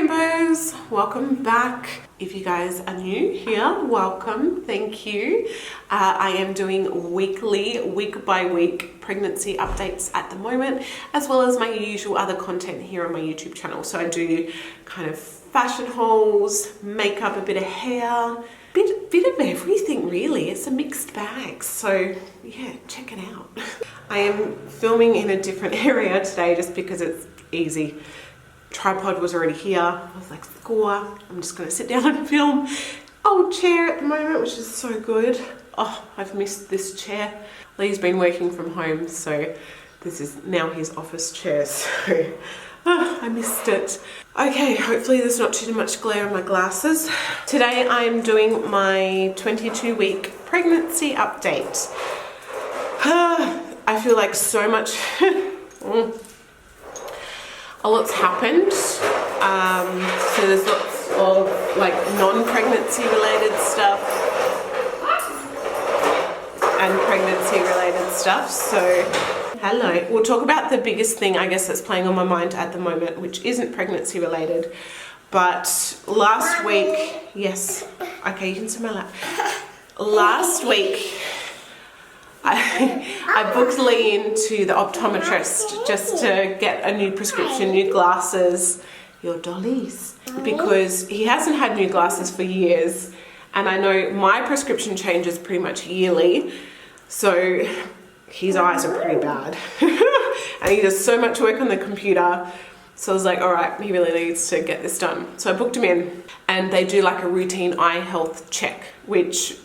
Rainbows, welcome back. If you guys are new here, welcome, thank you. I am doing weekly, week by week pregnancy updates at the moment, as well as my usual other content here on my YouTube channel. So I do kind of fashion hauls, makeup, a bit of hair, bit of everything really. It's a mixed bag, so yeah, check it out. I am filming in a different area today just because it's easy. Tripod was already here. I was like, score, I'm just gonna sit down and film. Old chair at the moment, which is so good. Oh, I've missed this chair. Lee's been working from home, so this is now his office chair, so I missed it. Okay, hopefully there's not too much glare on my glasses. Today I'm doing my 22-week pregnancy update. I feel like so much a lot's happened. So there's lots of like non-pregnancy related stuff and pregnancy related stuff. So hello, we'll talk about the biggest thing I guess that's playing on my mind at the moment, which isn't pregnancy related, but last week, yes, okay, you can sit in my lap. Last week I booked Lee into the optometrist just to get a new prescription, new glasses, your dollies, because he hasn't had new glasses for years, and I know my prescription changes pretty much yearly, so his eyes are pretty bad and he does so much work on the computer. So I was like, all right, he really needs to get this done. So I booked him in, and they do like a routine eye health check, which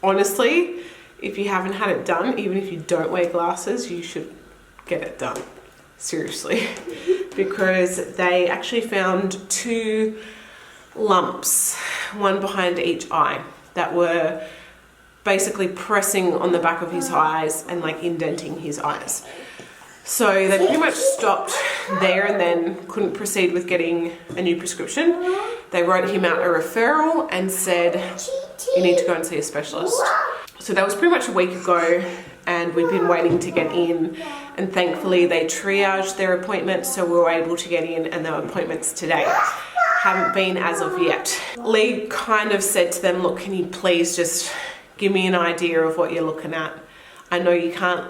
honestly, if you haven't had it done, even if you don't wear glasses, you should get it done. Seriously. Because they actually found 2 lumps, one behind each eye, that were basically pressing on the back of his eyes and like indenting his eyes. So they pretty much stopped there and then couldn't proceed with getting a new prescription. They wrote him out a referral and said, you need to go and see a specialist. So that was pretty much a week ago, and we've been waiting to get in, and thankfully they triaged their appointments, so we were able to get in, and there were appointments today. Haven't been as of yet. Lee kind of said to them, look, can you please just give me an idea of what you're looking at? I know you can't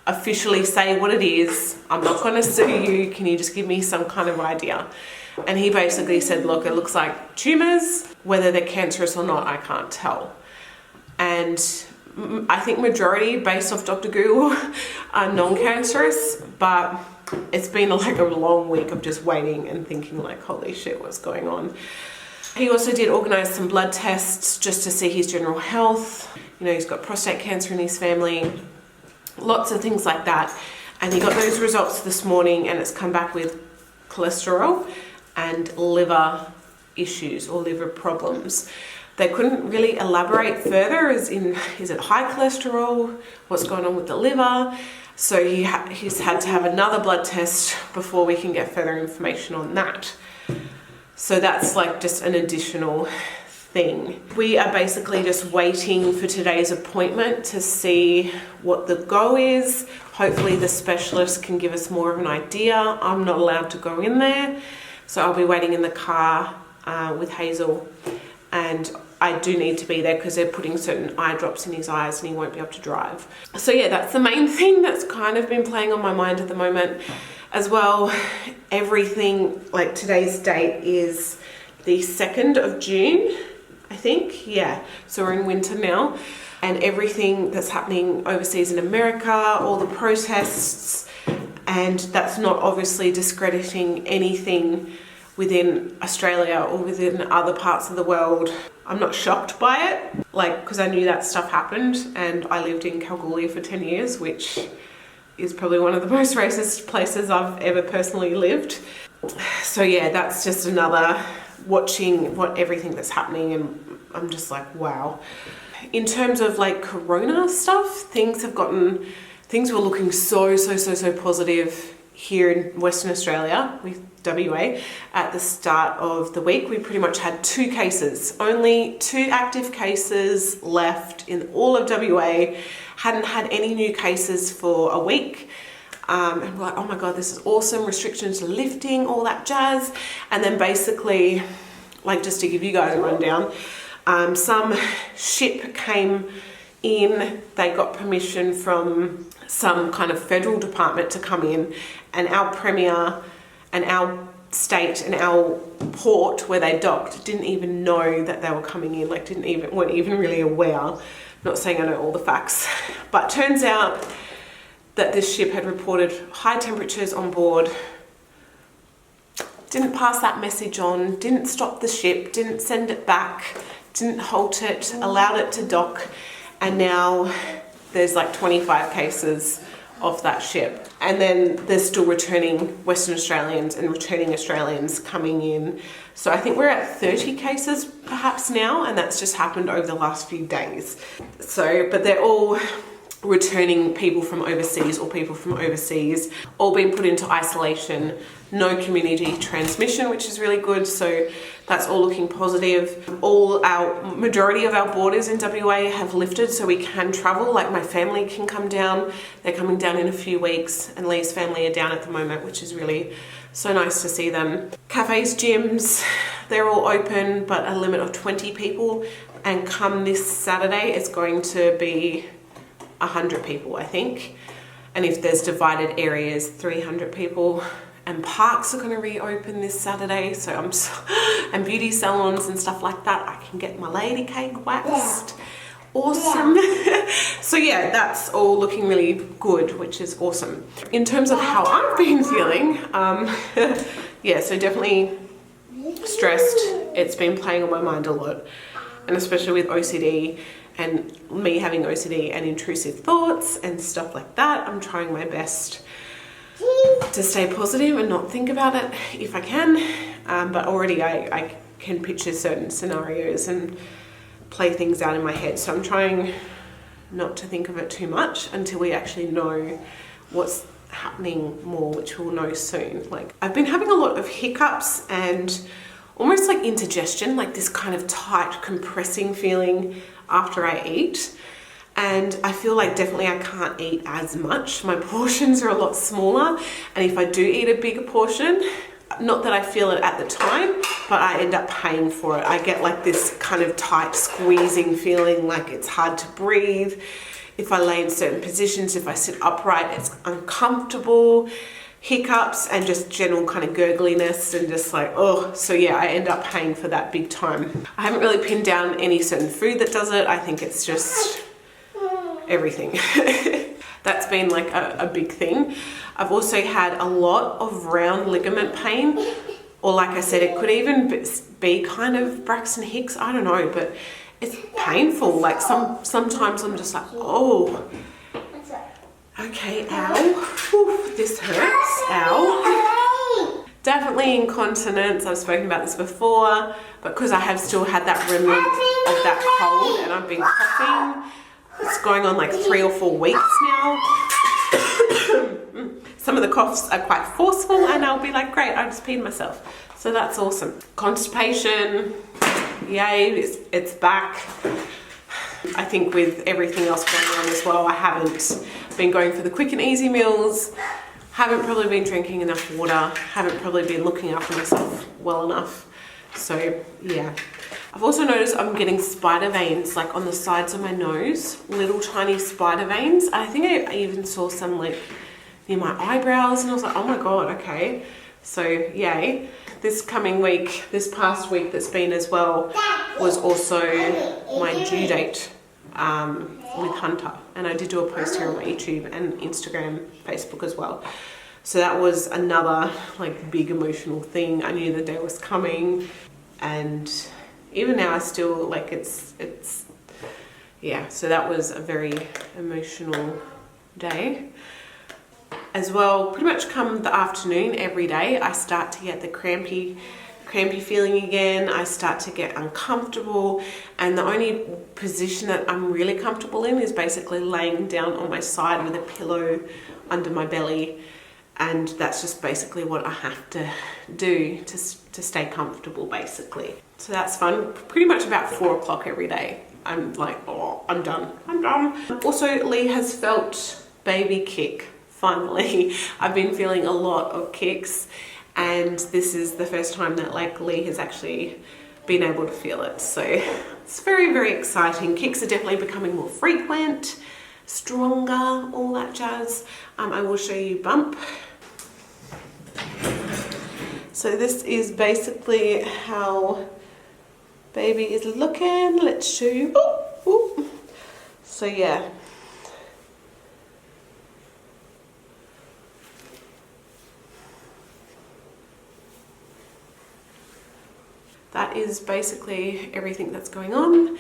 officially say what it is. I'm not going to sue you. Can you just give me some kind of idea? And he basically said, look, it looks like tumours. Whether they're cancerous or not, I can't tell. And I think majority, based off Dr. Google, are non-cancerous, but it's been like a long week of just waiting and thinking like, holy shit, what's going on? He also did organise some blood tests just to see his general health. You know, he's got prostate cancer in his family, lots of things like that. And he got those results this morning, and it's come back with cholesterol and liver issues or liver problems. They couldn't really elaborate further, as in, is it high cholesterol? What's going on with the liver? So he's had to have another blood test before we can get further information on that. So that's like just an additional thing. We are basically just waiting for today's appointment to see what the go is. Hopefully the specialist can give us more of an idea. I'm not allowed to go in there, so I'll be waiting in the car with Hazel. And I do need to be there because they're putting certain eye drops in his eyes and he won't be able to drive. So yeah, that's the main thing that's kind of been playing on my mind at the moment. As well, everything, like today's date is the 2nd of June, I think. Yeah, so we're in winter now. And everything that's happening overseas in America, all the protests, and that's not obviously discrediting anything within Australia or within other parts of the world. I'm not shocked by it, like, because I knew that stuff happened, and I lived in Kalgoorlie for 10 years, which is probably one of the most racist places I've ever personally lived. So yeah, that's just another watching everything that's happening, and I'm just like, wow. In terms of like corona stuff, things were looking so positive here in Western Australia with WA. At the start of the week, we pretty much had 2 cases, only 2 active cases left in all of WA. Hadn't had any new cases for a week. And we're like, oh my God, this is awesome. Restrictions are lifting, all that jazz. And then basically, like just to give you guys a rundown, some ship came in, they got permission from some kind of federal department to come in, and our Premier and our state and our port where they docked didn't even know that they were coming in, like weren't even really aware. Not saying I know all the facts, but turns out that this ship had reported high temperatures on board, didn't pass that message on, didn't stop the ship, didn't send it back, didn't halt it, allowed it to dock, and now there's like 25 cases of that ship. And then there's still returning Western Australians and returning Australians coming in. So I think we're at 30 cases perhaps now, and that's just happened over the last few days. So, but they're all returning people from overseas or people from overseas, all being put into isolation, no community transmission, which is really good. So that's all looking positive. Majority of our borders in WA have lifted, so we can travel. Like my family can come down. They're coming down in a few weeks, and Lee's family are down at the moment, which is really so nice to see them. Cafes, gyms, they're all open, but a limit of 20 people. And come this Saturday, it's going to be 100 people, I think. And if there's divided areas, 300 people. And parks are going to reopen this Saturday, and beauty salons and stuff like that. I can get my lady cake waxed. Awesome. So yeah, that's all looking really good, which is awesome. In terms of how I've been feeling, yeah, so definitely stressed. It's been playing on my mind a lot, and especially with OCD and me having OCD and intrusive thoughts and stuff like that. I'm trying my best to stay positive and not think about it if I can, but already I can picture certain scenarios and play things out in my head, so I'm trying not to think of it too much until we actually know what's happening more, which we'll know soon. Like, I've been having a lot of hiccups and almost like indigestion, like this kind of tight compressing feeling after I eat. And I feel like definitely I can't eat as much. My portions are a lot smaller. And if I do eat a bigger portion, not that I feel it at the time, but I end up paying for it. I get like this kind of tight squeezing feeling, like it's hard to breathe. If I lay in certain positions, if I sit upright, it's uncomfortable. Hiccups and just general kind of gurgliness and just like, oh, so yeah, I end up paying for that big time. I haven't really pinned down any certain food that does it. I think it's just everything. That's been like a big thing. I've also had a lot of round ligament pain, or like I said, it could even be kind of Braxton Hicks, I don't know, but it's painful. Like sometimes I'm just like, oh, okay, ow, whew, this hurts, ow. Definitely incontinence, I've spoken about this before, but because I have still had that remnant of that cold and I've been coughing, it's going on like 3 or 4 weeks now. Some of the coughs are quite forceful and I'll be like, great, I just peed myself. So that's awesome. Constipation, yay, it's back. I think with everything else going on as well, I haven't been going for the quick and easy meals, haven't probably been drinking enough water, haven't probably been looking after myself well enough. So yeah. I've also noticed I'm getting spider veins like on the sides of my nose, little tiny spider veins. I think I even saw some like near my eyebrows and I was like, oh my God, okay. So yay. This coming week, this past week that's been as well, was also my due date with Hunter. And I did do a post here on my YouTube and Instagram, Facebook as well. So that was another like big emotional thing. I knew the day was coming, and even now I still like it's yeah, so that was a very emotional day. As well, pretty much come the afternoon every day, I start to get the crampy feeling again. I start to get uncomfortable, and the only position that I'm really comfortable in is basically laying down on my side with a pillow under my belly, and that's just basically what I have to do to stay comfortable basically. So that's fun. Pretty much about 4 o'clock every day, I'm like, oh, I'm done. Also, Lee has felt baby kick finally. I've been feeling a lot of kicks, and this is the first time that like Lee has actually been able to feel it. So it's very, very exciting. Kicks are definitely becoming more frequent, stronger, all that jazz. I will show you Bump. So this is basically how baby is looking. Let's show you. Ooh, ooh. So yeah. That is basically everything that's going on.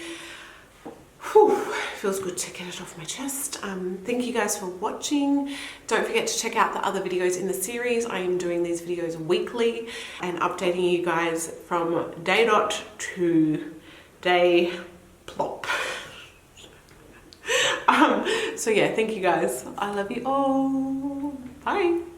Whew, feels good to get it off my chest. Thank you guys for watching. Don't forget to check out the other videos in the series. I am doing these videos weekly and updating you guys from day dot to day plop. So yeah, thank you guys. I love you all. Bye.